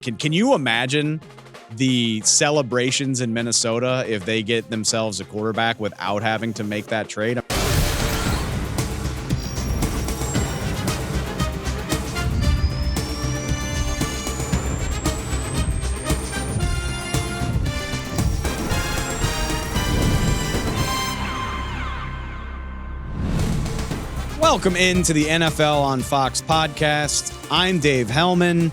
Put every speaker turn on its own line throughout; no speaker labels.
Can you imagine the celebrations in Minnesota if they get themselves a quarterback without having to make that trade? Welcome into the NFL on Fox podcast. I'm Dave Helman,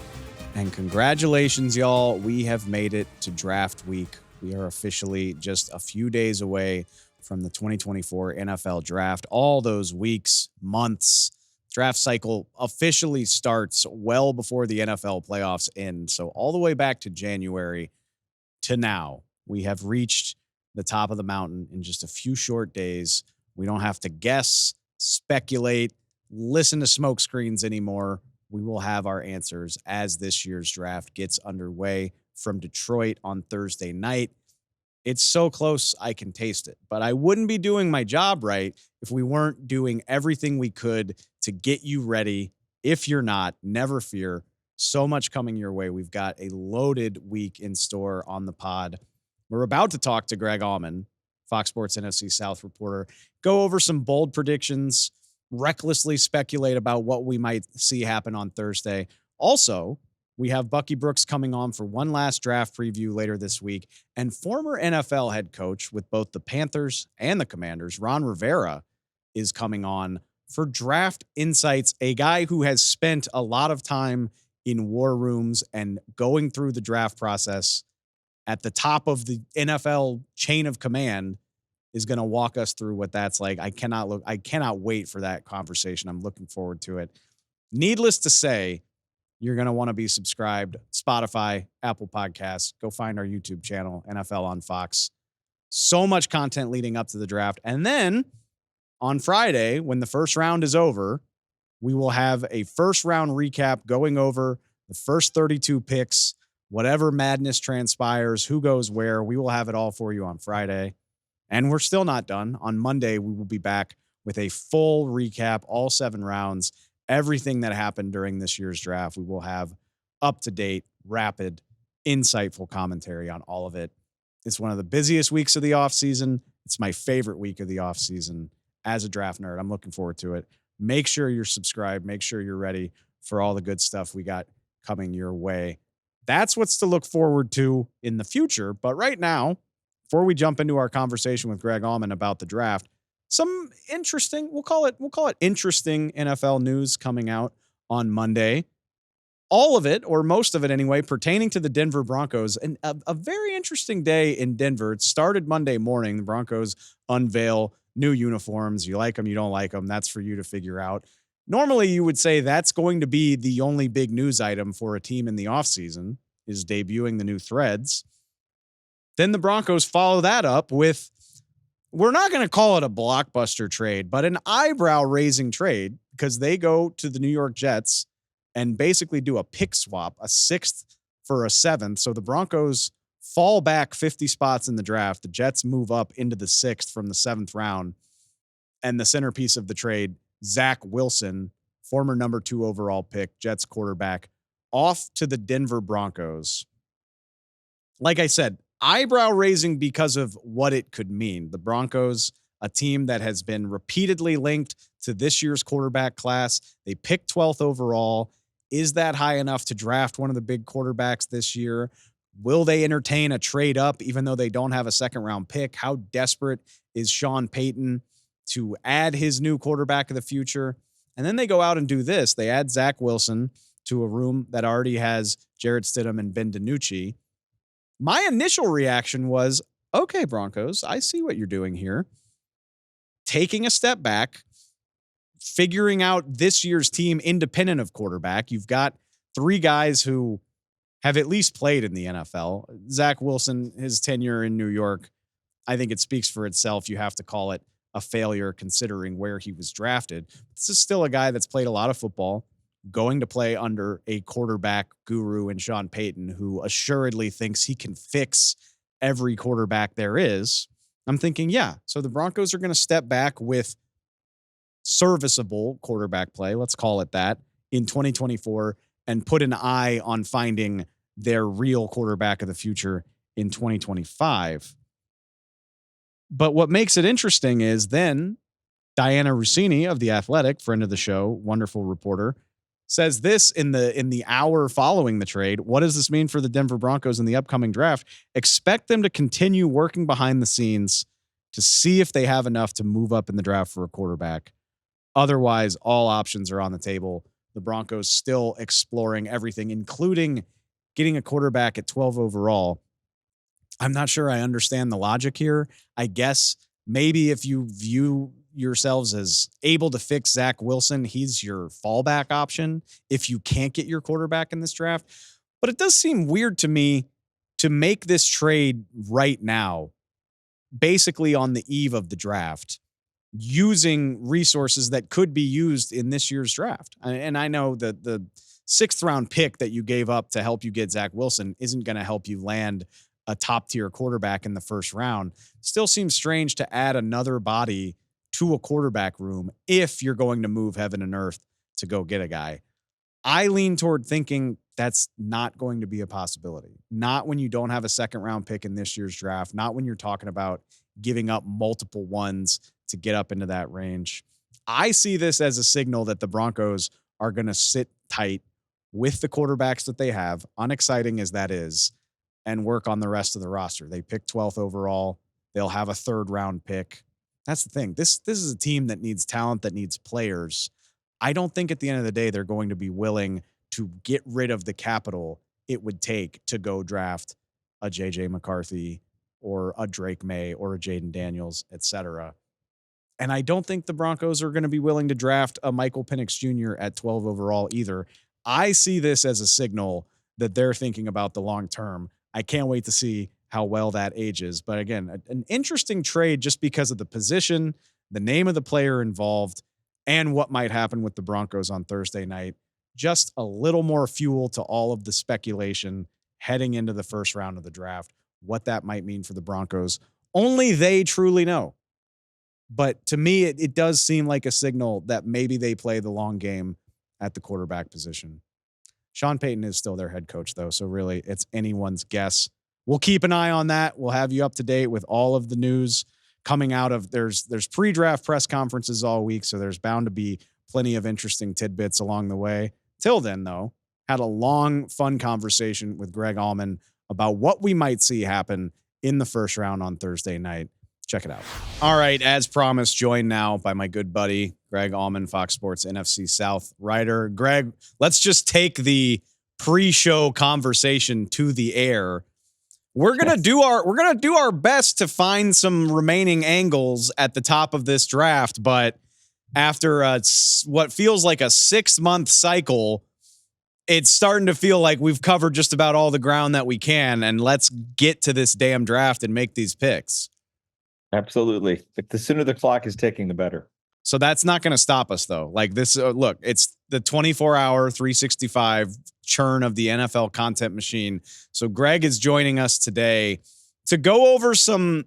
and congratulations, y'all. We have made it to draft week. We are officially just a few days away from the 2024 NFL draft. All those weeks, months, draft cycle officially starts well before the NFL playoffs end. So all the way back to January to now, we have reached the top of the mountain in just a few short days. We don't have to guess, speculate, listen to smoke screens anymore. We will have our answers as this year's draft gets underway from Detroit on Thursday night. It's so close, I can taste it. But I wouldn't be doing my job right if we weren't doing everything we could to get you ready. If you're not, never fear. So much coming your way. We've got a loaded week in store on the pod. We're about to talk to Greg Auman, FOX Sports NFC South reporter, go over some bold predictions, recklessly speculate about what we might see happen on Thursday. Also, we have Bucky Brooks coming on for one last draft preview later this week, and former NFL head coach with both the Panthers and the Commanders, Ron Rivera, is coming on for draft insights, a guy who has spent a lot of time in war rooms and going through the draft process at the top of the NFL chain of command, is going to walk us through what that's like. I cannot wait for that conversation. I'm looking forward to it. Needless to say, you're going to want to be subscribed. Spotify, Apple Podcasts. Go find our YouTube channel, NFL on Fox. So much content leading up to the draft. And then on Friday, when the first round is over, we will have a first round recap going over the first 32 picks, whatever madness transpires, who goes where. We will have it all for you on Friday. And we're still not done. On Monday, we will be back with a full recap, all 7 rounds, everything that happened during this year's draft. We will have up-to-date, rapid, insightful commentary on all of it. It's one of the busiest weeks of the offseason. It's my favorite week of the offseason as a draft nerd. I'm looking forward to it. Make sure you're subscribed. Make sure you're ready for all the good stuff we got coming your way. That's what's to look forward to in the future. But right now, before we jump into our conversation with Greg Auman about the draft, some interesting, we'll call it interesting NFL news coming out on Monday. All of it, or most of it anyway, pertaining to the Denver Broncos. And a very interesting day in Denver. It started Monday morning. The Broncos unveil new uniforms. You like them, you don't like them. That's for you to figure out. Normally, you would say that's going to be the only big news item for a team in the offseason, is debuting the new threads. Then the Broncos follow that up with, we're not going to call it a blockbuster trade, but an eyebrow-raising trade, because they go to the New York Jets and basically do a pick swap, a 6th for a 7th. So the Broncos fall back 50 spots in the draft. The Jets move up into the 6th from the 7th round. And the centerpiece of the trade, Zach Wilson, former number 2 overall pick, Jets quarterback, off to the Denver Broncos. Like I said, eyebrow raising because of what it could mean. The Broncos, a team that has been repeatedly linked to this year's quarterback class. They picked 12th overall. Is that high enough to draft one of the big quarterbacks this year? Will they entertain a trade up even though they don't have a 2nd round pick? How desperate is Sean Payton to add his new quarterback of the future? And then they go out and do this. They add Zach Wilson to a room that already has Jarrett Stidham and Ben DiNucci. My initial reaction was, okay, Broncos, I see what you're doing here. Taking a step back, figuring out this year's team independent of quarterback. You've got 3 guys who have at least played in the NFL. Zach Wilson, his tenure in New York, I think it speaks for itself. You have to call it a failure considering where he was drafted. This is still a guy that's played a lot of football, going to play under a quarterback guru in Sean Payton, who assuredly thinks he can fix every quarterback there is. I'm thinking, yeah, so the Broncos are going to step back with serviceable quarterback play, let's call it that, in 2024, and put an eye on finding their real quarterback of the future in 2025. But what makes it interesting is then Diana Rossini of The Athletic, friend of the show, wonderful reporter, says this in the hour following the trade. What does this mean for the Denver Broncos in the upcoming draft? Expect them to continue working behind the scenes to see if they have enough to move up in the draft for a quarterback. Otherwise, all options are on the table. The Broncos still exploring everything, including getting a quarterback at 12 overall. I'm not sure I understand the logic here. I guess maybe if you view yourselves as able to fix Zach Wilson, he's your fallback option if you can't get your quarterback in this draft. But it does seem weird to me to make this trade right now, basically on the eve of the draft, using resources that could be used in this year's draft. And I know that the 6th round pick that you gave up to help you get Zach Wilson isn't going to help you land a top tier quarterback in the first round. Still seems strange to add another body to a quarterback room if you're going to move heaven and earth to go get a guy. I lean toward thinking that's not going to be a possibility. Not when you don't have a 2nd round pick in this year's draft, not when you're talking about giving up multiple ones to get up into that range. I see this as a signal that the Broncos are going to sit tight with the quarterbacks that they have, unexciting as that is, and work on the rest of the roster. They pick 12th overall. They'll have a 3rd round pick. That's the thing. This is a team that needs talent, that needs players. I don't think at the end of the day they're going to be willing to get rid of the capital it would take to go draft a J.J. McCarthy or a Drake May or a Jaden Daniels, etc. And I don't think the Broncos are going to be willing to draft a Michael Penix Jr. at 12 overall either. I see this as a signal that they're thinking about the long term. I can't wait to see how well that ages. But again, an interesting trade just because of the position, the name of the player involved, and what might happen with the Broncos on Thursday night. Just a little more fuel to all of the speculation heading into the first round of the draft. What that might mean for the Broncos, only they truly know. But to me, it does seem like a signal that maybe they play the long game at the quarterback position. Sean Payton is still their head coach, though, so really it's anyone's guess. We'll keep an eye on that. We'll have you up to date with all of the news coming out of there's pre-draft press conferences all week, so there's bound to be plenty of interesting tidbits along the way. Till then, though, had a long, fun conversation with Greg Auman about what we might see happen in the first round on Thursday night. Check it out. All right, as promised, joined now by my good buddy, Greg Auman, Fox Sports NFC South writer. Greg, let's just take the pre-show conversation to the air. We're gonna do our best to find some remaining angles at the top of this draft, but after what feels like a 6-month cycle, it's starting to feel like we've covered just about all the ground that we can, and let's get to this damn draft and make these picks.
Absolutely. The sooner the clock is ticking, the better.
So that's not going to stop us, though. Like this, look, it's the 24-hour, 365 churn of the NFL content machine. So Greg is joining us today to go over some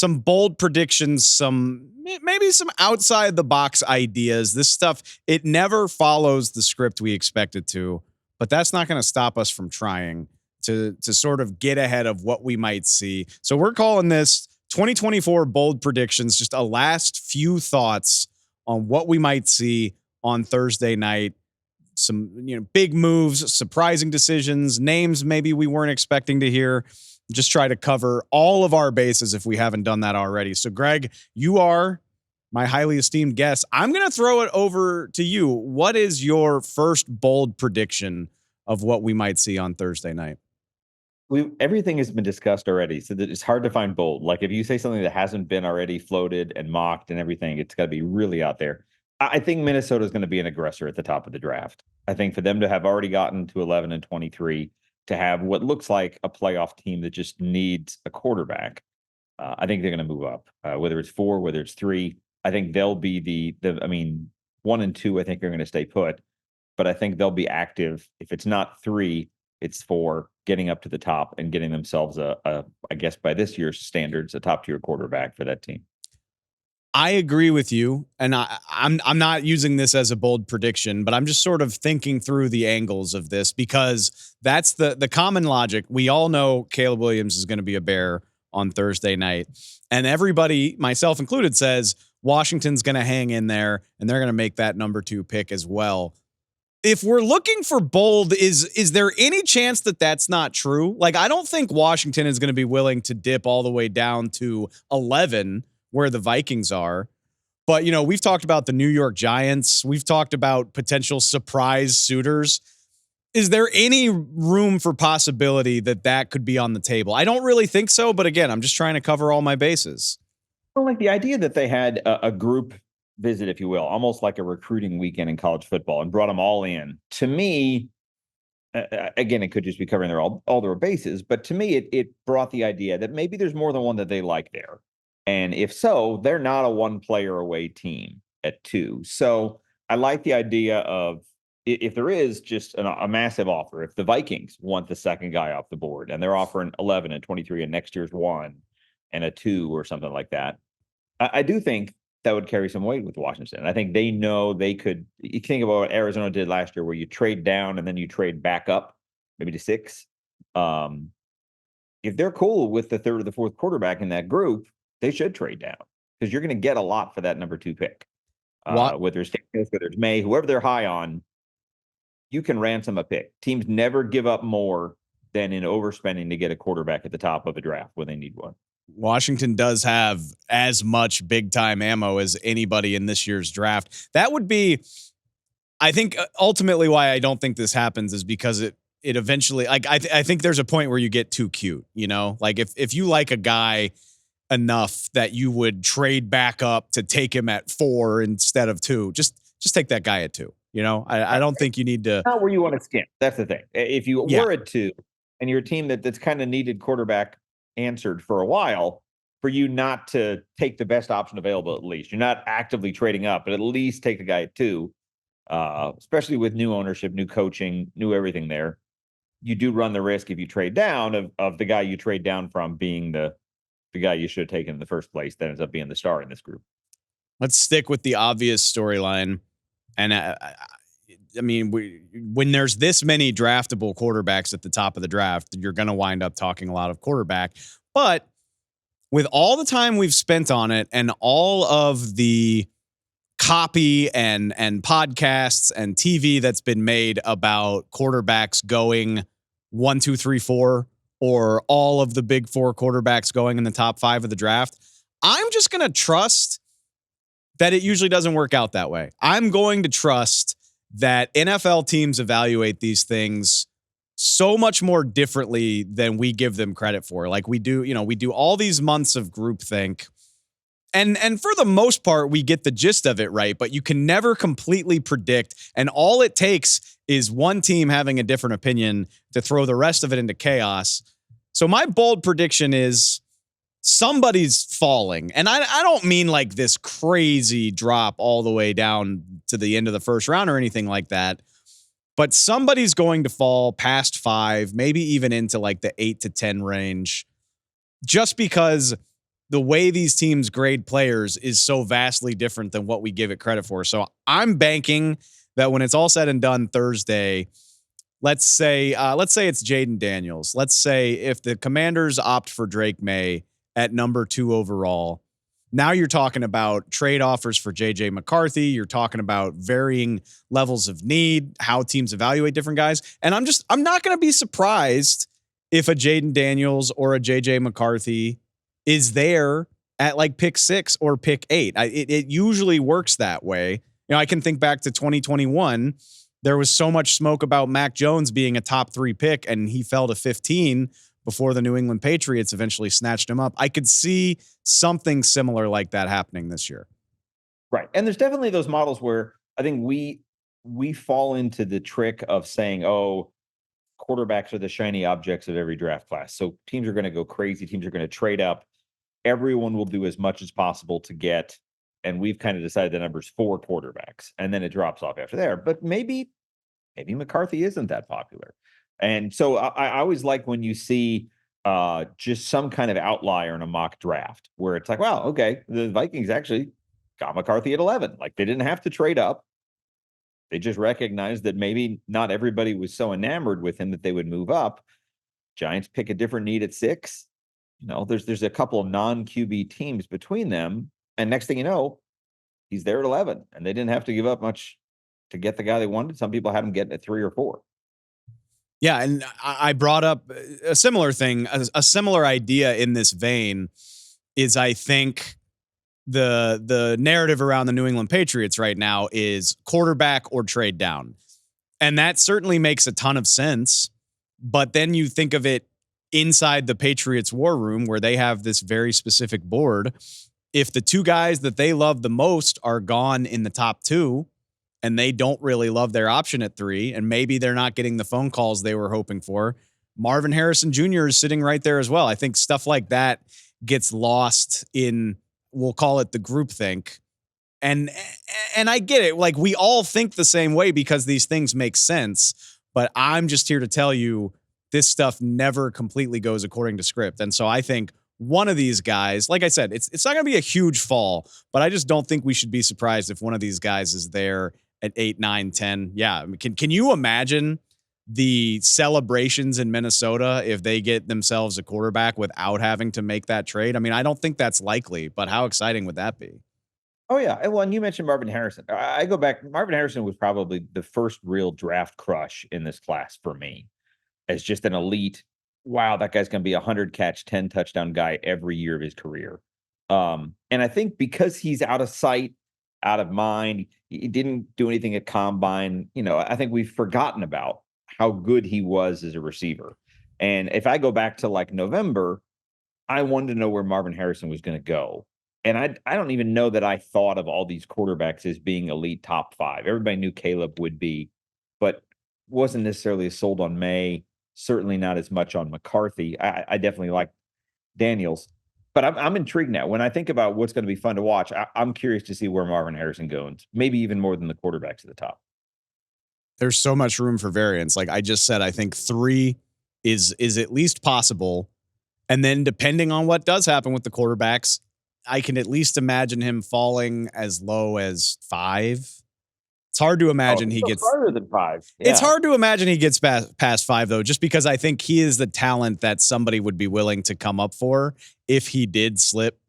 bold predictions, maybe some outside the box ideas. This stuff, it never follows the script we expect it to, but that's not going to stop us from trying to sort of get ahead of what we might see. So we're calling this 2024 bold predictions, just a last few thoughts on what we might see on Thursday night. Some, big moves, surprising decisions, names maybe we weren't expecting to hear. Just try to cover all of our bases if we haven't done that already. So Greg, you are my highly esteemed guest. I'm going to throw it over to you. What is your first bold prediction of what we might see on Thursday night?
Everything has been discussed already, so that it's hard to find bold. Like if you say something that hasn't been already floated and mocked and everything, it's got to be really out there. I think Minnesota is going to be an aggressor at the top of the draft. I think for them to have already gotten to 11 and 23, to have what looks like a playoff team that just needs a quarterback, I think they're going to move up. Whether it's 4, whether it's 3, I think they'll be I mean, 1 and 2, I think are going to stay put, but I think they'll be active. If it's not 3, it's 4, getting up to the top and getting themselves I guess by this year's standards, a top tier quarterback for that team.
I agree with you, and I'm not using this as a bold prediction, but I'm just sort of thinking through the angles of this because that's the common logic. We all know Caleb Williams is going to be a Bear on Thursday night, and everybody, myself included, says Washington's going to hang in there and they're going to make that number 2 pick as well. If we're looking for bold, is there any chance that that's not true? Like, I don't think Washington is going to be willing to dip all the way down to 11 where the Vikings are. But, we've talked about the New York Giants. We've talked about potential surprise suitors. Is there any room for possibility that could be on the table? I don't really think so. But again, I'm just trying to cover all my bases.
Well, like the idea that they had a group visit, if you will, almost like a recruiting weekend in college football and brought them all in. To me, again, it could just be covering all their bases. But to me, it brought the idea that maybe there's more than one that they like there. And if so, they're not a one player away team at 2. So I like the idea of if there is just a massive offer, if the Vikings want the second guy off the board and they're offering 11 and 23 and next year's 1 and a 2 or something like that, I do think that would carry some weight with Washington. And I think they know they could. You think about what Arizona did last year, where you trade down and then you trade back up, maybe to 6. If they're cool with the third or the fourth quarterback in that group, they should trade down because you're going to get a lot for that number 2 pick. Whether it's Daniels, whether it's May, whoever they're high on, you can ransom a pick. Teams never give up more than in overspending to get a quarterback at the top of a draft when they need one.
Washington does have as much big time ammo as anybody in this year's draft. That would be, I think, ultimately why I don't think this happens is because it eventually, like, I think there's a point where you get too cute, like if you like a guy enough that you would trade back up to take him at 4 instead of 2, just take that guy at 2. I don't think you need to.
Not where you want to skim. That's the thing. If you were at 2 and you're a team that's kind of needed quarterback answered for a while, for you not to take the best option available, at least you're not actively trading up, but at least take the guy at 2, especially with new ownership, new coaching, new everything there. You do run the risk if you trade down of the guy you trade down from being the guy you should have taken in the first place that ends up being the star in this group.
Let's stick with the obvious storyline. And I mean, when there's this many draftable quarterbacks at the top of the draft, you're going to wind up talking a lot of quarterback. But with all the time we've spent on it and all of the copy and podcasts and TV that's been made about quarterbacks going 1, 2, 3, 4, or all of the big 4 quarterbacks going in the top 5 of the draft, I'm just going to trust that it usually doesn't work out that way. I'm going to trust that NFL teams evaluate these things so much more differently than we give them credit for. Like we do all these months of groupthink. And for the most part, we get the gist of it right, but you can never completely predict. And all it takes is one team having a different opinion to throw the rest of it into chaos. So my bold prediction is somebody's falling. And I don't mean like this crazy drop all the way down to the end of the first round or anything like that. But somebody's going to fall past 5, maybe even into like the 8 to 10 range, just because the way these teams grade players is so vastly different than what we give it credit for. So I'm banking that when it's all said and done Thursday, let's say it's Jaden Daniels. Let's say if the Commanders opt for Drake May at number 2 overall, now you're talking about trade offers for JJ McCarthy. You're talking about varying levels of need, how teams evaluate different guys. And I'm not going to be surprised if a Jaden Daniels or a JJ McCarthy is there at like pick 6 or pick 8. It usually works that way. I can think back to 2021. There was so much smoke about Mac Jones being a top 3 pick, and he fell to 15 before the New England Patriots eventually snatched him up. I could see something similar like that happening this year.
Right. And there's definitely those models where I think we fall into the trick of saying, oh, quarterbacks are the shiny objects of every draft class. So teams are going to go crazy. Teams are going to trade up. Everyone will do as much as possible to get, and we've kind of decided the number's 4 quarterbacks, and then it drops off after there. But maybe McCarthy isn't that popular. And so I always like when you see just some kind of outlier in a mock draft where it's like, wow, okay, the Vikings actually got McCarthy at 11. Like, they didn't have to trade up. They just recognized that maybe not everybody was so enamored with him that they would move up. Giants pick a different need at 6. There's a couple of non-QB teams between them. And next thing you know, he's there at 11. And they didn't have to give up much to get the guy they wanted. Some people had him getting at 3 or 4.
Yeah, and I brought up a similar thing, a similar idea in this vein is, I think, the narrative around the New England Patriots right now is quarterback or trade down. And that certainly makes a ton of sense. But then you think of it inside the Patriots war room where they have this very specific board. If the 2 guys that they love the most are gone in the top 2, and they don't really love their option at 3, and maybe they're not getting the phone calls they were hoping for, Marvin Harrison Jr. is sitting right there as well. I think stuff like that gets lost in, we'll call it the groupthink. And I get it. Like, we all think the same way because these things make sense, but I'm just here to tell you this stuff never completely goes according to script. And so I think one of these guys, like I said, it's not going to be a huge fall, but I just don't think we should be surprised if one of these guys is there at 8, 9, 10. Yeah. I mean, can you imagine the celebrations in Minnesota if they get themselves a quarterback without having to make that trade? I mean, I don't think that's likely, but how exciting would that be?
Oh, yeah. Well, and you mentioned Marvin Harrison. I go back. Marvin Harrison was probably the first real draft crush in this class for me as just an elite. Wow, that guy's going to be 100 catch, 10 touchdown guy every year of his career. And I think because he's out of sight, out of mind, he didn't do anything at combine. I think we've forgotten about how good he was as a receiver. And if I go back to like November, I wanted to know where Marvin Harrison was going to go. And I don't even know that I thought of all these quarterbacks as being elite top 5. Everybody knew Caleb would be, but wasn't necessarily sold on May. Certainly not as much on McCarthy. I definitely like Daniels, but I'm intrigued now. When I think about what's going to be fun to watch, I'm curious to see where Marvin Harrison goes, maybe even more than the quarterbacks at the top.
There's so much room for variance. Like I just said, I think 3 is at least possible. And then depending on what does happen with the quarterbacks, I can at least imagine him falling as low as 5. It's hard to imagine he gets
farther than 5. Yeah.
It's hard to imagine he gets past 5 though, just because I think he is the talent that somebody would be willing to come up for if he did slip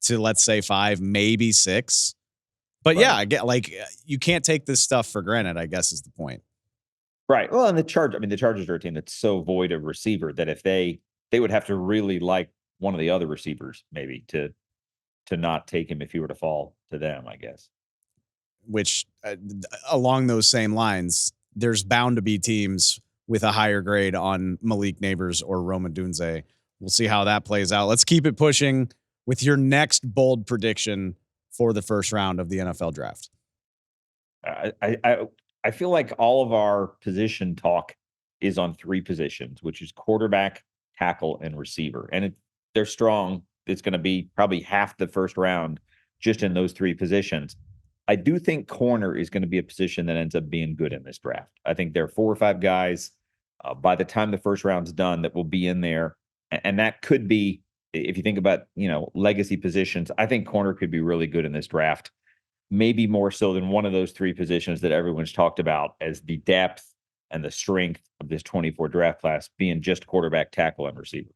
to, let's say, 5, maybe 6. But right. Yeah, I get, like, you can't take this stuff for granted, I guess is the point.
Right. Well, and the Chargers are a team that's so void of receiver that if they would have to really like one of the other receivers maybe to not take him if he were to fall to them, I guess.
Which along those same lines, there's bound to be teams with a higher grade on Malik Neighbors or Roma Dunze. We'll see how that plays out. Let's keep it pushing with your next bold prediction for the first round of the NFL draft.
I feel like all of our position talk is on 3 positions, which is quarterback, tackle, and receiver. And they're strong. It's going to be probably half the first round just in those 3 positions. I do think corner is going to be a position that ends up being good in this draft. I think there are 4 or 5 guys by the time the first round's done that will be in there. And that could be, if you think about, legacy positions, I think corner could be really good in this draft. Maybe more so than one of those 3 positions that everyone's talked about as the depth and the strength of this 24 draft class being just quarterback, tackle, and receiver.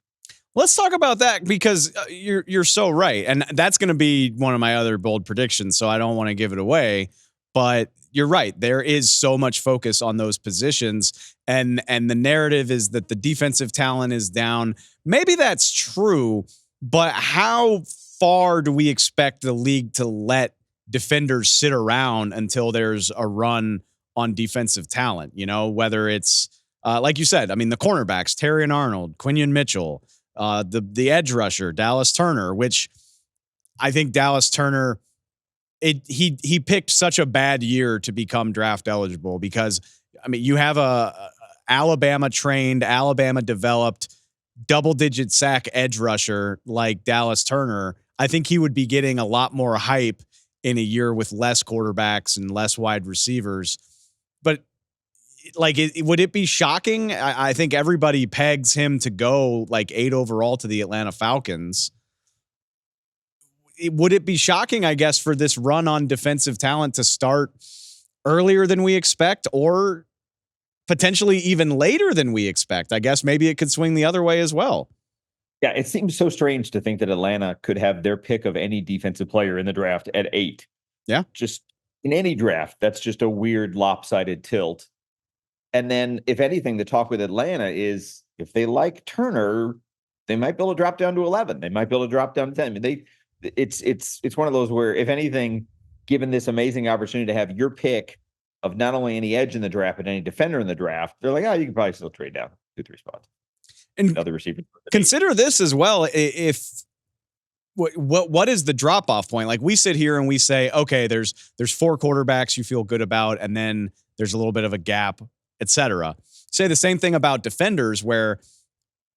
Let's talk about that because you're so right. And that's going to be one of my other bold predictions, so I don't want to give it away. But you're right. There is so much focus on those positions. And the narrative is that the defensive talent is down. Maybe that's true, but how far do we expect the league to let defenders sit around until there's a run on defensive talent? Whether it's, like you said, the cornerbacks, Terry and Arnold, Quinion Mitchell, the edge rusher, Dallas Turner, which I think Dallas Turner, he picked such a bad year to become draft eligible because, you have a Alabama trained, Alabama developed double-digit sack edge rusher like Dallas Turner. I think he would be getting a lot more hype in a year with less quarterbacks and less wide receivers. But would it be shocking? I think everybody pegs him to go like 8 overall to the Atlanta Falcons. would it be shocking, I guess, for this run on defensive talent to start earlier than we expect, or potentially even later than we expect? I guess maybe it could swing the other way as well.
Yeah, it seems so strange to think that Atlanta could have their pick of any defensive player in the draft at 8.
Yeah.
Just in any draft, that's just a weird lopsided tilt. And then, if anything, the talk with Atlanta is if they like Turner, they might be able to drop down to 11. They might be able to drop down to 10. I mean, it's one of those where, if anything, given this amazing opportunity to have your pick of not only any edge in the draft, but any defender in the draft, they're like, oh, you can probably still trade down 2-3 spots.
And
other receivers.
Consider this as well. If what is the drop off point? Like, we sit here and we say, okay, there's 4 quarterbacks you feel good about, and then there's a little bit of a gap, etc. Say the same thing about defenders, where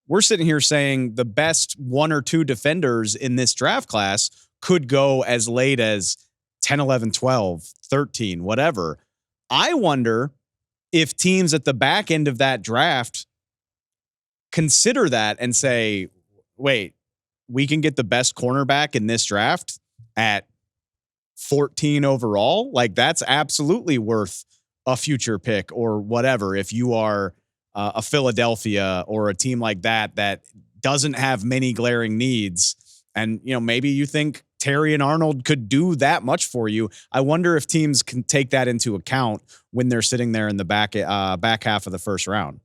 we're sitting here saying the best 1 or 2 defenders in this draft class could go as late as 10, 11, 12, 13, whatever. I wonder if teams at the back end of that draft consider that and say, wait, we can get the best cornerback in this draft at 14 overall. Like, that's absolutely worth a future pick or whatever. If you are a Philadelphia or a team like that doesn't have many glaring needs, and maybe you think Terry and Arnold could do that much for you. I wonder if teams can take that into account when they're sitting there in the back half of the first round.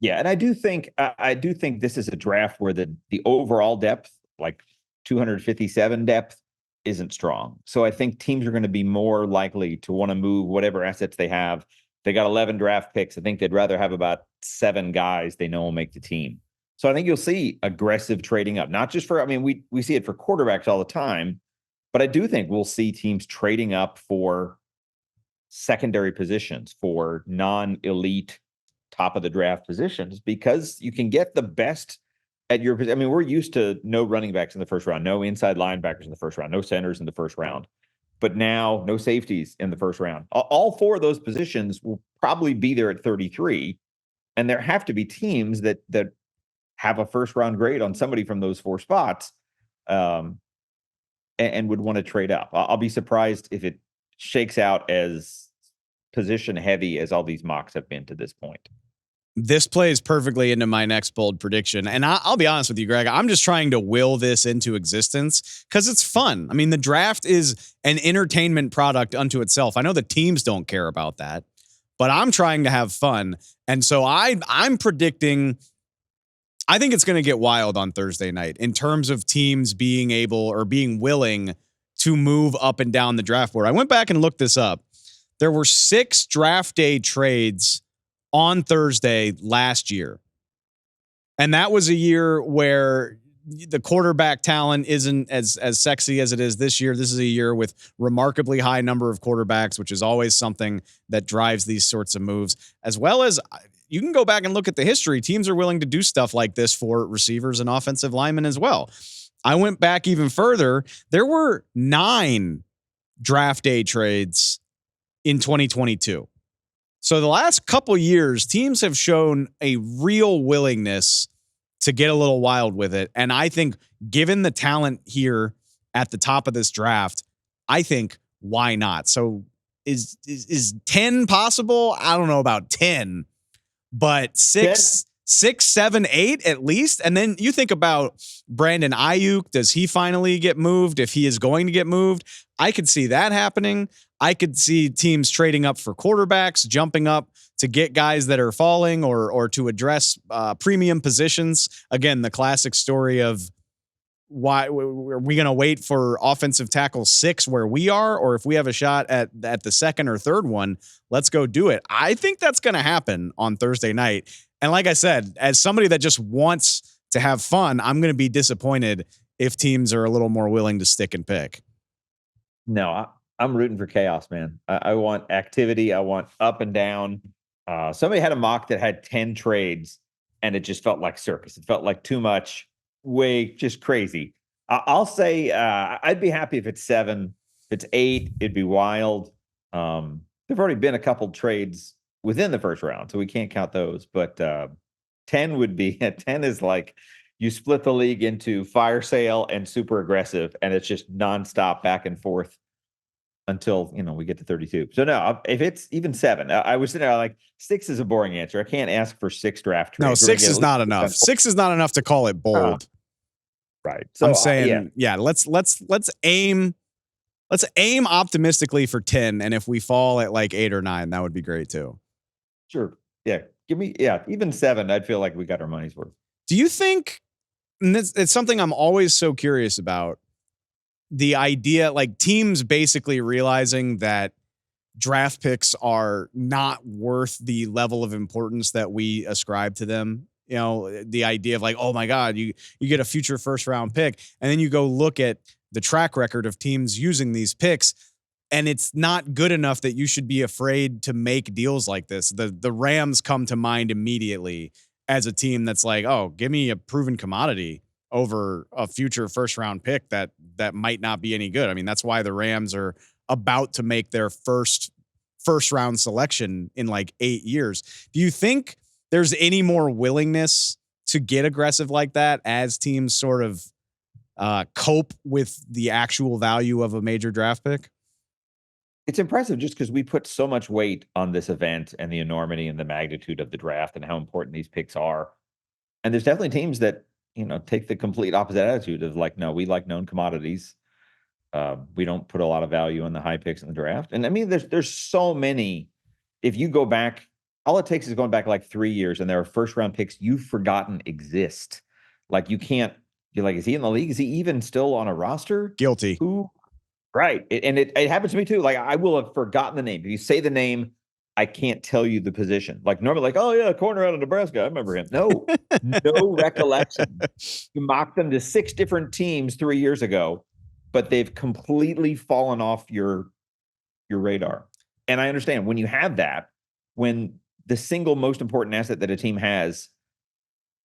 Yeah, and I do think this is a draft where the overall depth, like 257 depth, isn't strong. So I think teams are going to be more likely to want to move whatever assets they have. They got 11 draft picks. I think they'd rather have about 7 guys they know will make the team. So I think you'll see aggressive trading up, not just for, I mean, we see it for quarterbacks all the time, but I do think we'll see teams trading up for secondary positions, for non-elite top of the draft positions, because you can get the best at your position. I mean, we're used to no running backs in the first round, no inside linebackers in the first round, no centers in the first round, but now no safeties in the first round. All 4 of those positions will probably be there at 33. And there have to be teams that have a first round grade on somebody from those 4 spots, and would want to trade up. I'll be surprised if it shakes out as position heavy as all these mocks have been to this point.
This plays perfectly into my next bold prediction. And I'll be honest with you, Greg, I'm just trying to will this into existence because it's fun. I mean, the draft is an entertainment product unto itself. I know the teams don't care about that, but I'm trying to have fun. And so I'm predicting, I think it's going to get wild on Thursday night in terms of teams being able or being willing to move up and down the draft board. I went back and looked this up. There were 6 draft day trades on Thursday last year. And that was a year where the quarterback talent isn't as sexy as it is this year. This is a year with remarkably high number of quarterbacks, which is always something that drives these sorts of moves, as well as you can go back and look at the history. Teams are willing to do stuff like this for receivers and offensive linemen as well. I went back even further. There were 9 draft day trades in 2022. So the last couple years, teams have shown a real willingness to get a little wild with it. And I think given the talent here at the top of this draft, I think why not? So is 10 possible? I don't know about 10, but 6, 7, 8 at least. And then you think about Brandon Ayuk. Does he finally get moved? If he is going to get moved, I could see that happening. I could see teams trading up for quarterbacks, jumping up to get guys that are falling or to address premium positions. Again, the classic story of why are we going to wait for offensive tackle 6 where we are, or if we have a shot at the second or third one, let's go do it. I think that's going to happen on Thursday night. And like I said, as somebody that just wants to have fun, I'm going to be disappointed if teams are a little more willing to stick and pick.
No, I'm rooting for chaos, man. I want activity. I want up and down. Somebody had a mock that had 10 trades, and it just felt like circus. It felt like too much, just crazy. I'll say I'd be happy if it's 7. If it's 8, it'd be wild. There've already been a couple trades within the first round, so we can't count those. But 10 would be 10 is like you split the league into fire sale and super aggressive, and it's just nonstop back and forth until we get to 32. So no, if it's even 7, I was sitting there like 6 is a boring answer. I can't ask for 6 draft trades.
No, 6 is not enough. 6 is not enough to call it bold.
Right. So
I'm saying, let's aim optimistically for 10, and if we fall at like 8 or 9, that would be great too.
Sure. Yeah. Even 7, I'd feel like we got our money's worth.
Do you think, and it's something I'm always so curious about, the idea, like teams basically realizing that draft picks are not worth the level of importance that we ascribe to them. The idea of like, oh my God, you get a future first round pick, and then you go look at the track record of teams using these picks, and it's not good enough that you should be afraid to make deals like this. The Rams come to mind immediately as a team that's like, oh, give me a proven commodity over a future first round pick that might not be any good. I mean, that's why the Rams are about to make their first round selection in like 8 years. Do you think there's any more willingness to get aggressive like that as teams sort of cope with the actual value of a major draft pick?
It's impressive just because we put so much weight on this event and the enormity and the magnitude of the draft and how important these picks are. And there's definitely teams that, take the complete opposite attitude of like, no, we like known commodities. We don't put a lot of value on the high picks in the draft. And I mean, there's so many. If you go back, all it takes is going back like 3 years, and there are first round picks you've forgotten exist. Like you're like, is he in the league? Is he even still on a roster?
Guilty.
Who? Right. It happens to me too. Like I will have forgotten the name. If you say the name, I can't tell you the position. Like normally, like, oh yeah, corner out of Nebraska. I remember him. No recollection. You mocked them to 6 different teams 3 years ago, but they've completely fallen off your radar. And I understand when you have that, when the single most important asset that a team has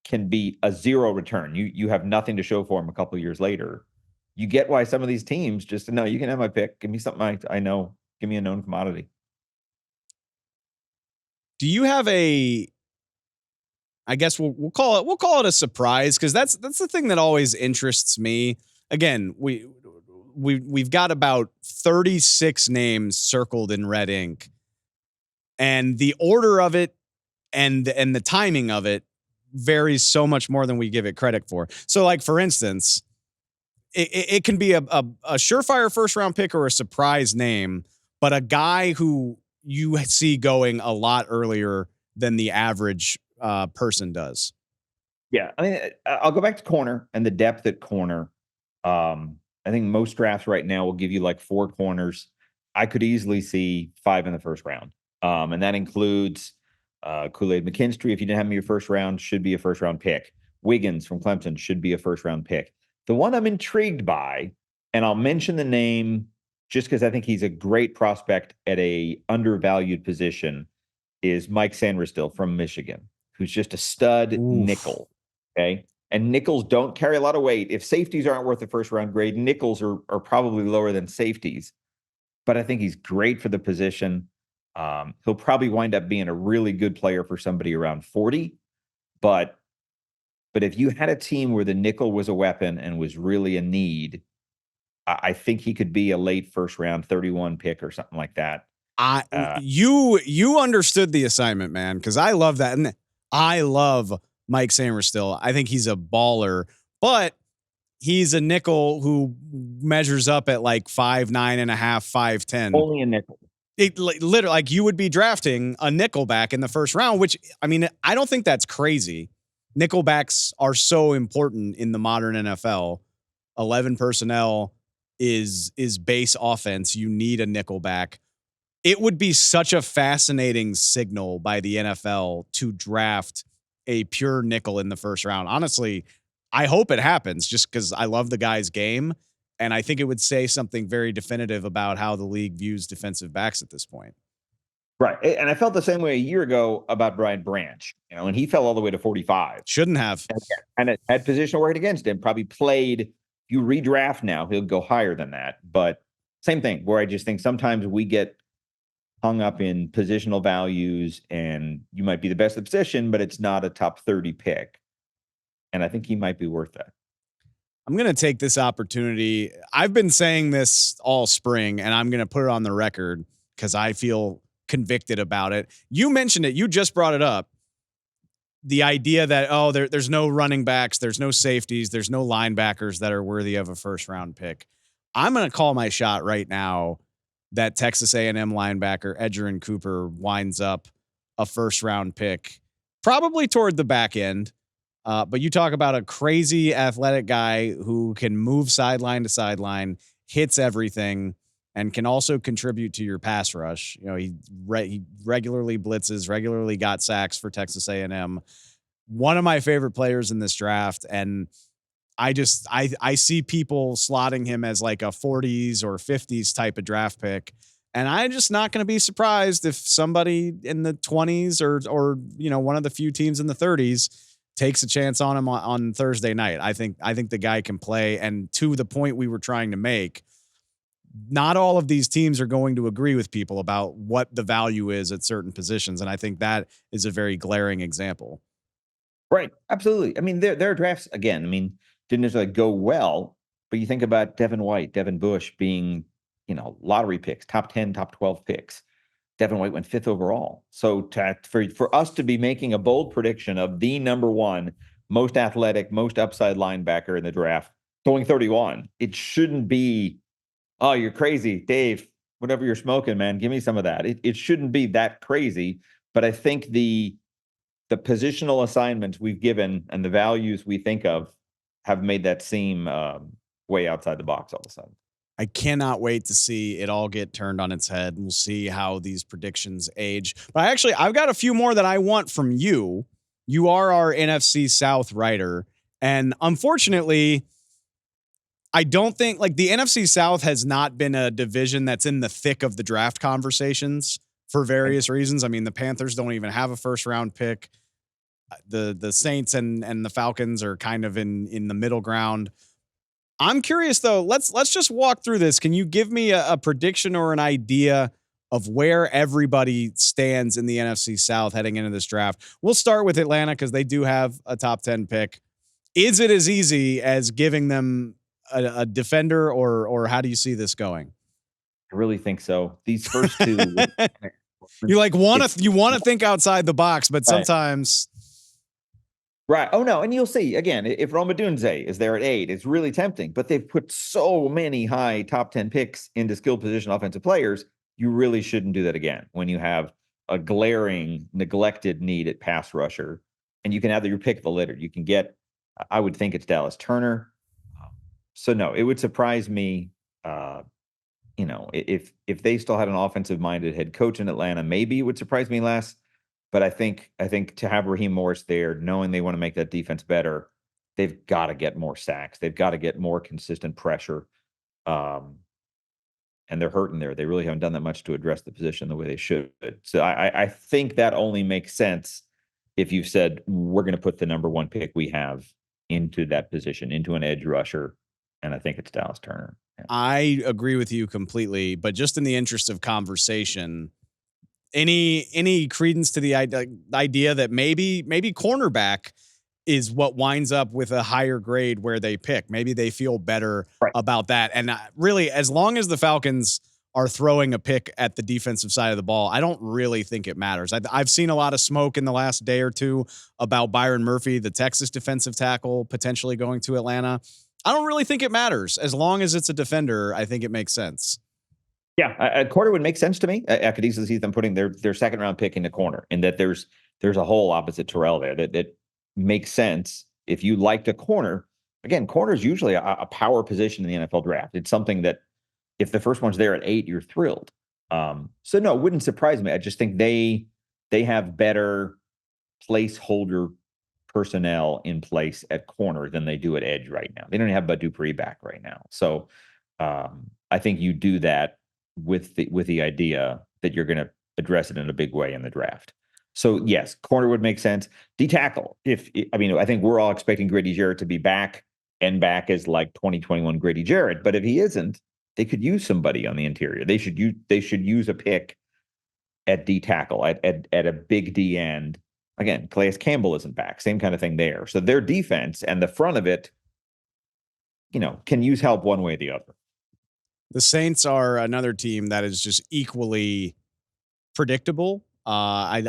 can be a 0 return, you have nothing to show for them a couple of years later. You get why some of these teams just, no, you can have my pick. Give me something I know. Give me a known commodity.
Do you have I guess we'll call it a surprise, because that's the thing that always interests me. Again, we've got about 36 names circled in red ink, and the order of it and the timing of it varies so much more than we give it credit for. So like, for instance, it can be a surefire first round pick or a surprise name, but a guy who you see going a lot earlier than the average person does.
Yeah. I mean, I'll go back to corner and the depth at corner. I think most drafts right now will give you like 4 corners. I could easily see 5 in the first round. And that includes Kool-Aid McKinstry. If you didn't have him in your first round, should be a first round pick. Wiggins from Clemson should be a first round pick. The one I'm intrigued by, and I'll mention the name just because I think he's a great prospect at a undervalued position, is Mike Sanderstill from Michigan, who's just a stud nickel. Okay. And nickels don't carry a lot of weight. If safeties aren't worth the first round grade, nickels are probably lower than safeties. But I think he's great for the position. He'll probably wind up being a really good player for somebody around 40. But if you had a team where the nickel was a weapon and was really a need, I think he could be a late first round 31 pick or something like that.
You understood the assignment, man, because I love that. And I love Mike Sanderstill. I think he's a baller, but he's a nickel who measures up at like 5'9.5", 5'10".
Only a nickel.
It literally, like, you would be drafting a nickelback in the first round, which, I mean, I don't think that's crazy. Nickelbacks are so important in the modern NFL. 11 personnel is base offense. You need a nickelback. It would be such a fascinating signal by the NFL to draft a pure nickel in the first round. Honestly, I hope it happens just because I love the guy's game. And I think it would say something very definitive about how the league views defensive backs at this point.
Right. And I felt the same way a year ago about Brian Branch, and he fell all the way to 45.
Shouldn't have.
And it had positional working against him. Probably played, if you redraft now, he'll go higher than that. But same thing, where I just think sometimes we get hung up in positional values, and you might be the best at the position, but it's not a top 30 pick. and I think he might be worth that.
I'm going to take this opportunity. I've been saying this all spring, and I'm going to put it on the record because I feel convicted about it. You mentioned it. You just brought it up. The idea that, there's no running backs, there's no safeties, there's no linebackers that are worthy of a first-round pick. I'm going to call my shot right now that Texas A&M linebacker Edgerrin Cooper winds up a first-round pick, probably toward the back end. But you talk about a crazy athletic guy who can move sideline to sideline, hits everything, and can also contribute to your pass rush. You know, he regularly blitzes, regularly got sacks for Texas A&M. One of my favorite players in this draft, and I see people slotting him as like a 40s or 50s type of draft pick. And I'm just not going to be surprised if somebody in the 20s or one of the few teams in the 30s takes a chance on him on Thursday night. I think the guy can play. And to the point we were trying to make, not all of these teams are going to agree with people about what the value is at certain positions. And I think that is a very glaring example.
Right. Absolutely. I mean, their drafts, again, didn't necessarily go well, but you think about Devin White, Devin Bush being, lottery picks, top 10, top 12 picks. Devin White went 5th overall. So for us to be making a bold prediction of the number one most athletic, most upside linebacker in the draft going 31, it shouldn't be, oh, you're crazy, Dave, whatever you're smoking, man, give me some of that. It shouldn't be that crazy. But I think the positional assignments we've given and the values we think of have made that seem way outside the box all of a sudden.
I cannot wait to see it all get turned on its head. We'll see how these predictions age. But I've got a few more that I want from you. You are our NFC South writer. And unfortunately, I don't think the NFC South has not been a division that's in the thick of the draft conversations for various reasons. I mean, the Panthers don't even have a first round pick. The Saints and the Falcons are kind of in the middle ground. I'm curious though. Let's just walk through this. Can you give me a prediction or an idea of where everybody stands in the NFC South heading into this draft? We'll start with Atlanta because they do have a top 10 pick. Is it as easy as giving them a defender, or how do you see this going?
I really think so. These first two,
you want to think outside the box, but sometimes.
Right. Oh, no. And you'll see, again, if Roma Dunze is there at 8, it's really tempting. But they've put so many high top 10 picks into skill position offensive players, you really shouldn't do that again when you have a glaring, neglected need at pass rusher. And you can have your pick of the litter. You can get, I would think it's Dallas Turner. So, no, it would surprise me, if they still had an offensive-minded head coach in Atlanta, maybe it would surprise me less. But I think to have Raheem Morris there, knowing they want to make that defense better, they've got to get more sacks. They've got to get more consistent pressure. And they're hurting there. They really haven't done that much to address the position the way they should. So I think that only makes sense if you've said, we're going to put the number one pick we have into that position, into an edge rusher. And I think it's Dallas Turner. Yeah.
I agree with you completely. But just in the interest of conversation, any credence to the idea that maybe cornerback is what winds up with a higher grade where they pick? Maybe they feel better about that. And really, as long as the Falcons are throwing a pick at the defensive side of the ball, I don't really think it matters. I've seen a lot of smoke in the last day or two about Byron Murphy, the Texas defensive tackle, potentially going to Atlanta. I don't really think it matters. As long as it's a defender, I think it makes sense.
Yeah, a corner would make sense to me. I could easily see them putting their second round pick in the corner, and that there's a whole opposite Terrell there that makes sense. If you liked a corner, again, corner is usually a power position in the NFL draft. It's something that if the first one's there at 8, you're thrilled. So no, it wouldn't surprise me. I just think they have better placeholder personnel in place at corner than they do at edge right now. They don't have Bud Dupree back right now. So I think you do that with the idea that you're going to address it in a big way in the draft. So yes, corner would make sense. D tackle. I think we're all expecting Grady Jarrett to be back and back as like 2021 Grady Jarrett. But if he isn't, they could use somebody on the interior. They should use a pick at D tackle at a big D end Again, Calais Campbell isn't back. Same kind of thing there. So their defense and the front of it, can use help one way or the other.
The Saints are another team that is just equally predictable. Find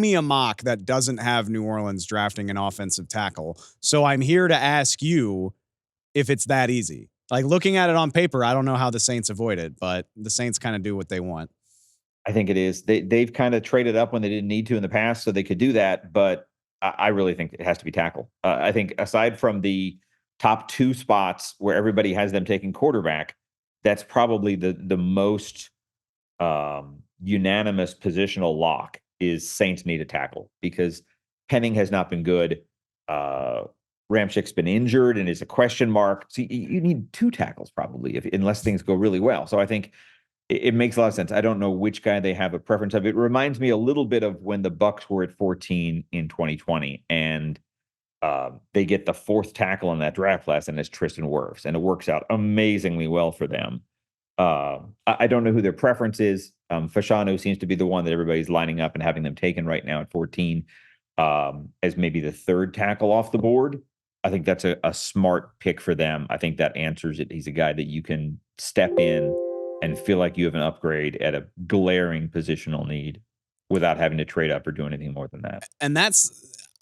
me a mock that doesn't have New Orleans drafting an offensive tackle. So I'm here to ask you if it's that easy. Like, looking at it on paper, I don't know how the Saints avoid it, but the Saints kind of do what they want.
I think it is. They've kind of traded up when they didn't need to in the past, so they could do that. But I really think it has to be tackle. I think aside from the top two spots where everybody has them taking quarterback, that's probably the most unanimous positional lock is Saints need a tackle, because Penning has not been good. Ramchik's been injured and is a question mark. So you need two tackles probably, unless things go really well. So I think it makes a lot of sense. I don't know which guy they have a preference of. It reminds me a little bit of when the Bucs were at 14 in 2020, and they get the fourth tackle in that draft class, and it's Tristan Wirfs, and it works out amazingly well for them. I don't know who their preference is. Fashanu seems to be the one that everybody's lining up and having them taken right now at 14 as maybe the third tackle off the board. I think that's a smart pick for them. I think that answers it. He's a guy that you can step in and feel like you have an upgrade at a glaring positional need without having to trade up or do anything more than that.
And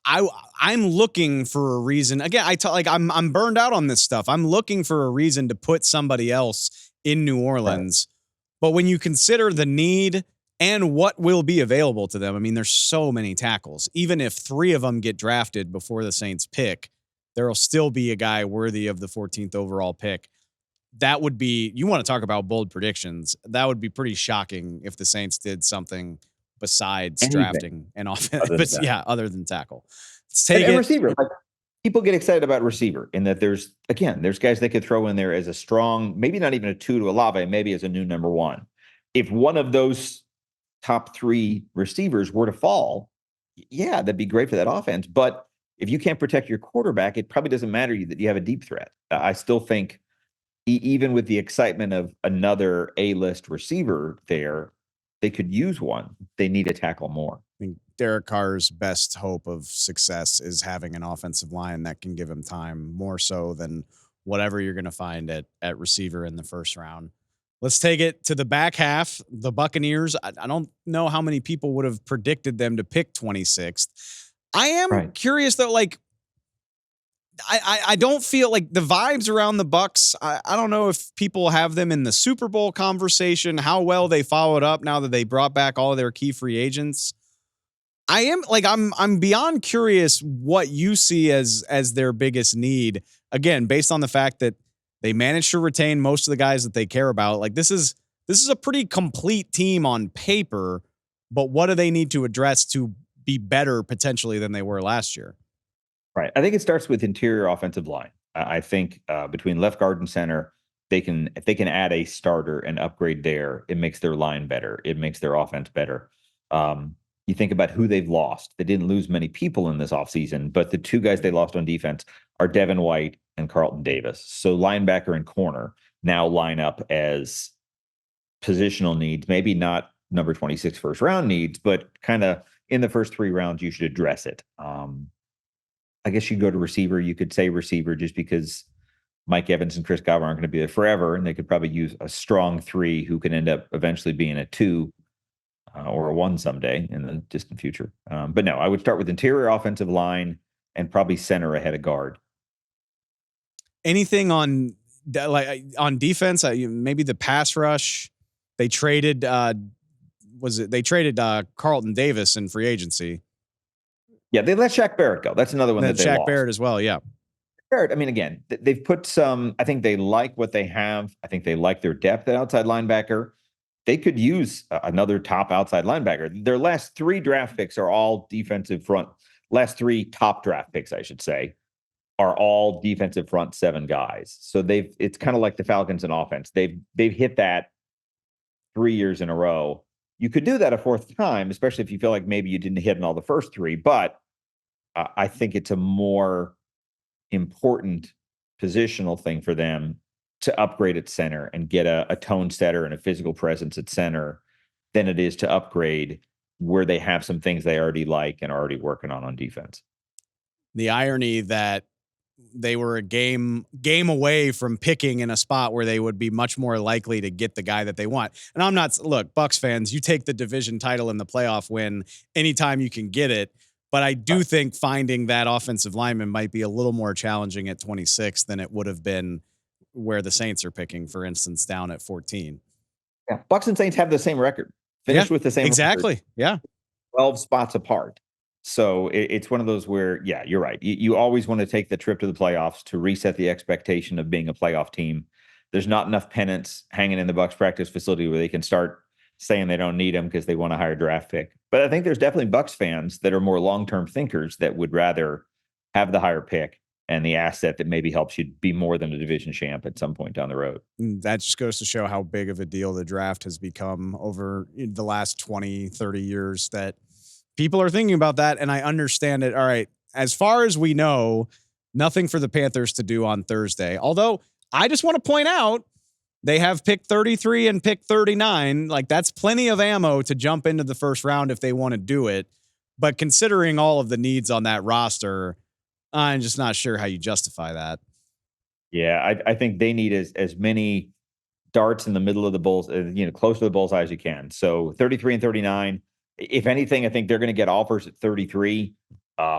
I'm looking for a reason. Again, I'm burned out on this stuff. I'm looking for a reason to put somebody else in New Orleans. Right. But when you consider the need and what will be available to them, I mean, there's so many tackles. Even if 3 of them get drafted before the Saints pick, there will still be a guy worthy of the 14th overall pick. That would be, you want to talk about bold predictions. That would be pretty shocking if the Saints did something besides drafting an offense. But yeah, other than tackle. Let's take
and receiver. Like, people get excited about receiver in that there's guys they could throw in there as a strong, maybe not even a 2 to Olave, maybe as a new number 1. If one of those top 3 receivers were to fall, yeah, that'd be great for that offense. But if you can't protect your quarterback, it probably doesn't matter that you have a deep threat. I still think even with the excitement of another A-list receiver there, they could use one. They need a tackle more.
I think Derek Carr's best hope of success is having an offensive line that can give him time, more so than whatever you're going to find at receiver in the first round. Let's take it to the back half. The Buccaneers, I don't know how many people would have predicted them to pick 26th. I am curious, though, like, I don't feel like the vibes around the Bucs. I don't know if people have them in the Super Bowl conversation, how well they followed up now that they brought back all of their key free agents. I'm beyond curious what you see as their biggest need. Again, based on the fact that they managed to retain most of the guys that they care about. Like, this is a pretty complete team on paper, but what do they need to address to be better potentially than they were last year?
Right. I think it starts with interior offensive line. I think between left guard and center, if they can add a starter and upgrade there, it makes their line better. It makes their offense better. You think about who they've lost. They didn't lose many people in this offseason, but the 2 guys they lost on defense are Devin White and Carlton Davis. So linebacker and corner now line up as positional needs, maybe not number 26 first round needs, but kind of in the first 3 rounds, you should address it. I guess you go to receiver. You could say receiver just because Mike Evans and Chris Godwin aren't going to be there forever, and they could probably use a strong 3 who can end up eventually being a 2 or a 1 someday in the distant future. But no, I would start with interior offensive line and probably center ahead of guard.
Anything on defense? Maybe the pass rush. They traded. They traded Carlton Davis in free agency.
Yeah, they let Shaq Barrett go. That's another one that they
Shaq
lost.
Barrett as well, yeah.
Barrett, I mean, again, they've put some, I think they like what they have. I think they like their depth at outside linebacker. They could use another top outside linebacker. Their last 3 draft picks are all defensive front. Last 3 top draft picks, I should say, are all defensive front 7 guys. So it's kind of like the Falcons in offense. They've hit that 3 years in a row. You could do that a 4th time, especially if you feel like maybe you didn't hit in all the first 3, but I think it's a more important positional thing for them to upgrade at center and get a tone setter and a physical presence at center than it is to upgrade where they have some things they already like and are already working on defense.
The irony that they were a game away from picking in a spot where they would be much more likely to get the guy that they want. And I'm not, look, Bucs fans, you take the division title and the playoff win anytime you can get it. But I do think finding that offensive lineman might be a little more challenging at 26 than it would have been where the Saints are picking, for instance, down at 14.
Yeah. Bucs and Saints have the same record, finished with the same
exactly.
record,
Yeah.
12 spots apart. So it's one of those where, yeah, you're right. You always want to take the trip to the playoffs to reset the expectation of being a playoff team. There's not enough pennants hanging in the Bucs practice facility where they can start saying they don't need them because they want a higher draft pick. But I think there's definitely Bucs fans that are more long-term thinkers that would rather have the higher pick and the asset that maybe helps you be more than a division champ at some point down the road.
That just goes to show how big of a deal the draft has become over the last 20, 30 years, that people are thinking about that. And I understand it. All right. As far as we know, nothing for the Panthers to do on Thursday. Although I just want to point out they have pick 33 and pick 39. Like, that's plenty of ammo to jump into the first round if they want to do it. But considering all of the needs on that roster, I'm just not sure how you justify that.
Yeah, I think they need as many darts in the middle of the bulls, close to the bullseye as you can. So 33 and 39. If anything, I think they're going to get offers at 33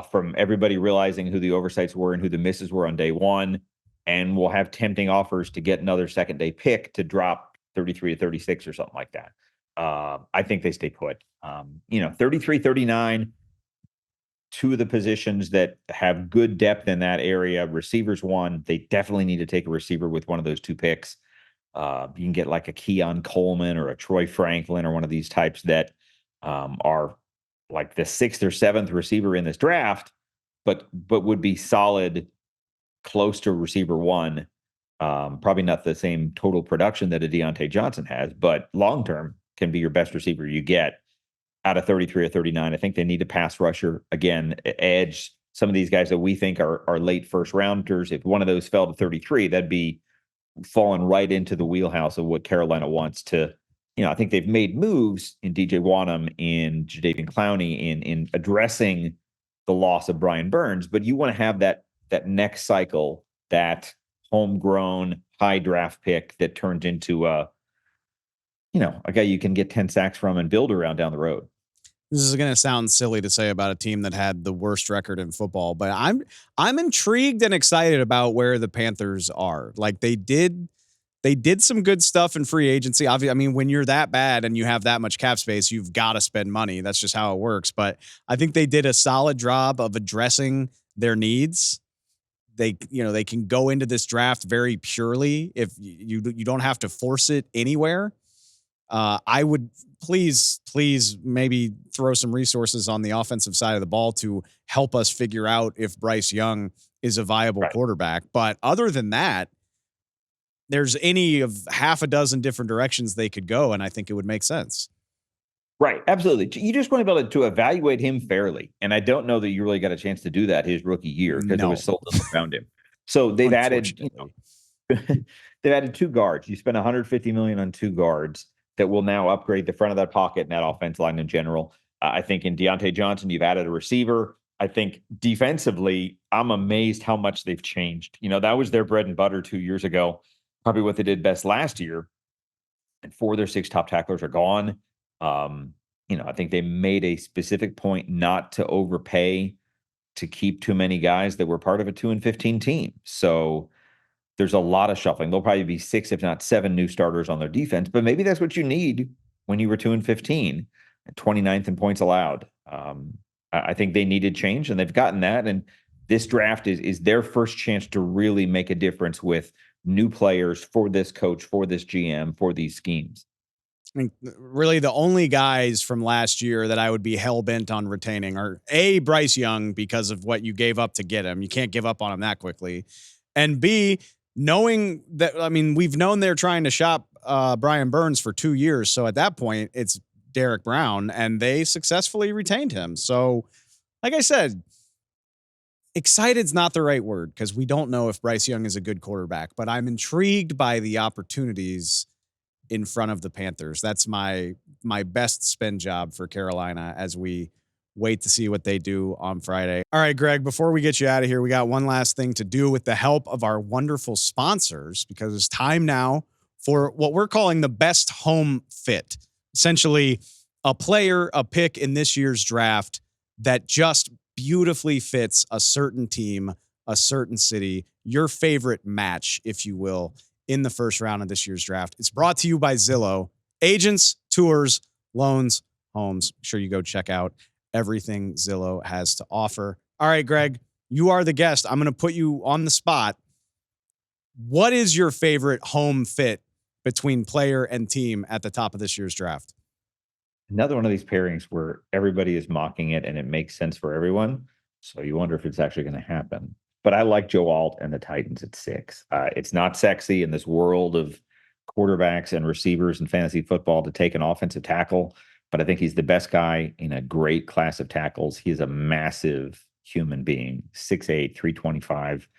from everybody realizing who the oversights were and who the misses were on day one. And we'll have tempting offers to get another second day pick to drop 33 to 36 or something like that. I think they stay put. 33, 39. Two of the positions that have good depth in that area, receivers one, they definitely need to take a receiver with one of those two picks. You can get like a Keon Coleman or a Troy Franklin or one of these types that are like the sixth or seventh receiver in this draft, but would be solid, close to receiver one. Probably not the same total production that a Deontay Johnson has, but long term can be your best receiver you get out of 33 or 39. I think they need a pass rusher. Again, edge. Some of these guys that we think are late first rounders, if one of those fell to 33, that'd be falling right into the wheelhouse of what Carolina wants to. I think they've made moves in DJ Wanham, in Jadeveon Clowney, in addressing the loss of Brian Burns, but you want to have that next cycle, that homegrown high draft pick that turns into a guy you can get 10 sacks from and build around down the road.
This is going to sound silly to say about a team that had the worst record in football, but I'm intrigued and excited about where the Panthers are. Like, they did some good stuff in free agency. Obviously, I mean, when you're that bad and you have that much cap space, you've got to spend money. That's just how it works. But I think they did a solid job of addressing their needs. They can go into this draft very purely if you don't have to force it anywhere. I would please maybe throw some resources on the offensive side of the ball to help us figure out if Bryce Young is a viable quarterback. But other than that, there's any of half a dozen different directions they could go, and I think it would make sense.
Right. Absolutely. You just want to be able to evaluate him fairly. And I don't know that you really got a chance to do that his rookie year because it was so little around him. So they've added, they've added two guards. You spend $150 million on two guards that will now upgrade the front of that pocket and that offense line in general. I think in Deontay Johnson, you've added a receiver. I think defensively, I'm amazed how much they've changed. That was their bread and butter 2 years ago, probably what they did best last year. And 4 of their 6 top tacklers are gone. I think they made a specific point not to overpay to keep too many guys that were part of a 2-15 team. So there's a lot of shuffling. There'll probably be 6, if not 7 new starters on their defense, but maybe that's what you need when you were 2-15 and 29th in points allowed. I think they needed change and they've gotten that. And this draft is their first chance to really make a difference with new players for this coach, for this GM, for these schemes.
I mean, really the only guys from last year that I would be hell-bent on retaining are A, Bryce Young, because of what you gave up to get him. You can't give up on him that quickly. And B, knowing that, I mean, we've known they're trying to shop Brian Burns for 2 years. So at that point, it's Derek Brown, and they successfully retained him. So, like I said, excited's not the right word because we don't know if Bryce Young is a good quarterback, but I'm intrigued by the opportunities in front of the Panthers. That's my best spin job for Carolina as we wait to see what they do on Friday. All right, Greg, before we get you out of here, we got one last thing to do with the help of our wonderful sponsors, because it's time now for what we're calling the best home fit. Essentially, a player, a pick in this year's draft that just beautifully fits a certain team, a certain city, your favorite match, if you will, in the first round of this year's draft. It's brought to you by Zillow. Agents, tours, loans, homes. Make sure you go check out everything Zillow has to offer. All right, Greg, you are the guest. I'm going to put you on the spot. What is your favorite home fit between player and team at the top of this year's draft?
Another one of these pairings where everybody is mocking it and it makes sense for everyone. So you wonder if it's actually going to happen. But I like Joe Alt and the Titans at 6. It's not sexy in this world of quarterbacks and receivers in fantasy football to take an offensive tackle, but I think he's the best guy in a great class of tackles. He's a massive human being, 6'8", 325,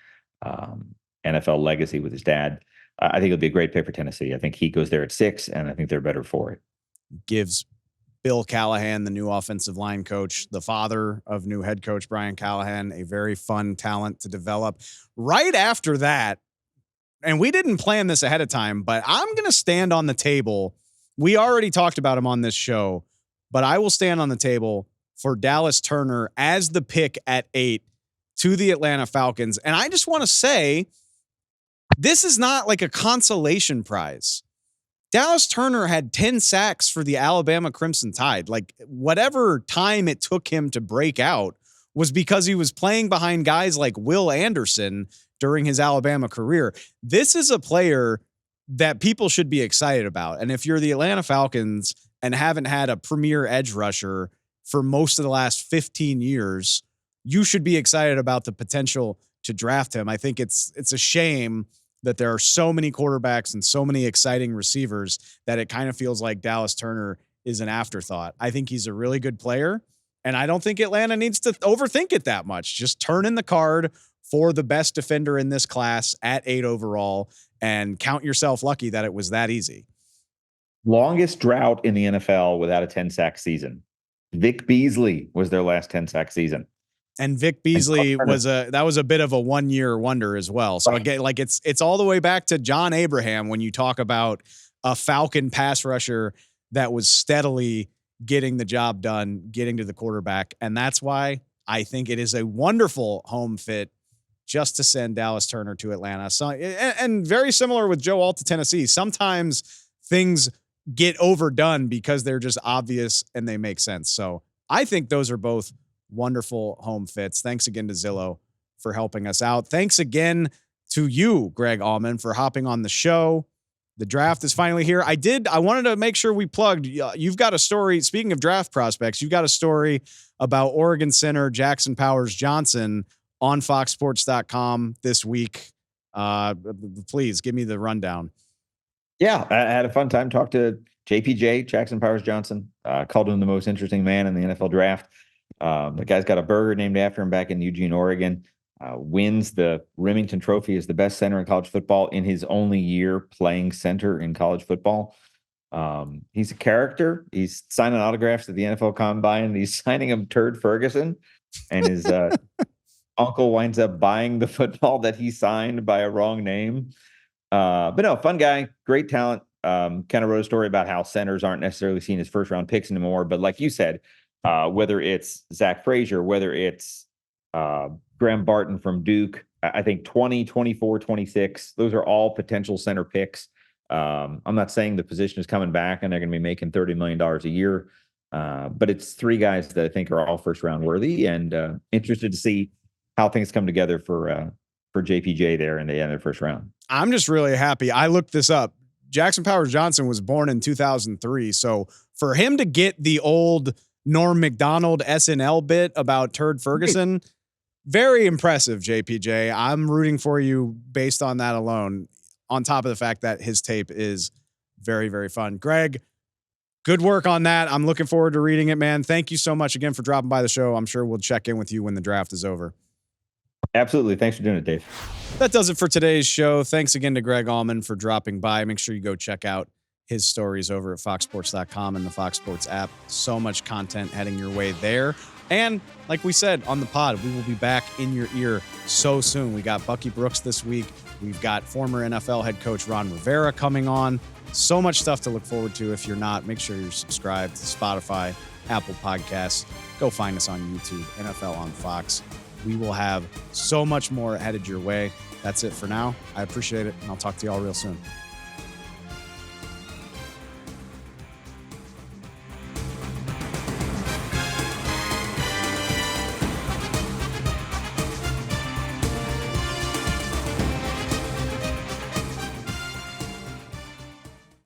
NFL legacy with his dad. I think it'll be a great pick for Tennessee. I think he goes there at 6, and I think they're better for it.
Gives Bill Callahan, the new offensive line coach, the father of new head coach Brian Callahan, a very fun talent to develop. Right after that, and we didn't plan this ahead of time, but I'm going to stand on the table. We already talked about him on this show, but I will stand on the table for Dallas Turner as the pick at 8 to the Atlanta Falcons. And I just want to say, this is not like a consolation prize. Dallas Turner had 10 sacks for the Alabama Crimson Tide. Like, whatever time it took him to break out was because he was playing behind guys like Will Anderson during his Alabama career. This is a player that people should be excited about. And if you're the Atlanta Falcons and haven't had a premier edge rusher for most of the last 15 years, you should be excited about the potential to draft him. I think it's a shame that there are so many quarterbacks and so many exciting receivers that it kind of feels like Dallas Turner is an afterthought. I think he's a really good player, and I don't think Atlanta needs to overthink it that much. Just turn in the card for the best defender in this class at 8 overall and count yourself lucky that it was that easy.
Longest drought in the NFL without a 10-sack season. Vic Beasley was their last 10-sack season.
And Vic Beasley was a bit of a 1-year wonder as well. So again, like it's all the way back to John Abraham when you talk about a Falcon pass rusher that was steadily getting the job done, getting to the quarterback. And that's why I think it is a wonderful home fit just to send Dallas Turner to Atlanta. So, and very similar with Joe Alt to Tennessee. Sometimes things get overdone because they're just obvious and they make sense. So I think those are both wonderful home fits. Thanks again to Zillow for helping us out. Thanks again to you, Greg Auman, for hopping on the show. The draft is finally here. I wanted to make sure we plugged. You've got a story. Speaking of draft prospects, you've got a story about Oregon center Jackson Powers Johnson on foxsports.com this week. Please give me the rundown.
Yeah, I had a fun time. Talked to JPJ, Jackson Powers Johnson. Called him the most interesting man in the NFL draft. The guy's got a burger named after him back in Eugene, Oregon. Wins the Remington Trophy as the best center in college football in his only year playing center in college football. He's a character. He's signing autographs at the NFL Combine. He's signing him Turd Ferguson, and his uncle winds up buying the football that he signed by a wrong name. But no, fun guy, great talent. Kind of wrote a story about how centers aren't necessarily seen as first round picks anymore. But like you said, whether it's Zach Frazier, whether it's Graham Barton from Duke, I think 20, 24, 26, those are all potential center picks. I'm not saying the position is coming back and they're going to be making $30 million a year. But it's 3 guys that I think are all first round worthy, and interested to see how things come together for JPJ there in the end of the first round.
I'm just really happy. I looked this up. Jackson Powers Johnson was born in 2003. So for him to get the old Norm Macdonald SNL bit about Turd Ferguson, very impressive, JPJ. I'm rooting for you based on that alone, on top of the fact that his tape is very, very fun. Greg, good work on that. I'm looking forward to reading it, man. Thank you so much again for dropping by the show. I'm sure we'll check in with you when the draft is over.
Absolutely. Thanks for doing it, Dave.
That does it for today's show. Thanks again to Greg Auman for dropping by. Make sure you go check out his stories over at foxsports.com and the Fox Sports app. So much content heading your way there. And like we said on the pod, we will be back in your ear so soon. We got Bucky Brooks this week. We've got former NFL head coach Ron Rivera coming on. So much stuff to look forward to. If you're not, make sure you're subscribed to Spotify, Apple Podcasts. Go find us on YouTube, NFL on Fox. We will have so much more headed your way. That's it for now. I appreciate it, and I'll talk to you all real soon.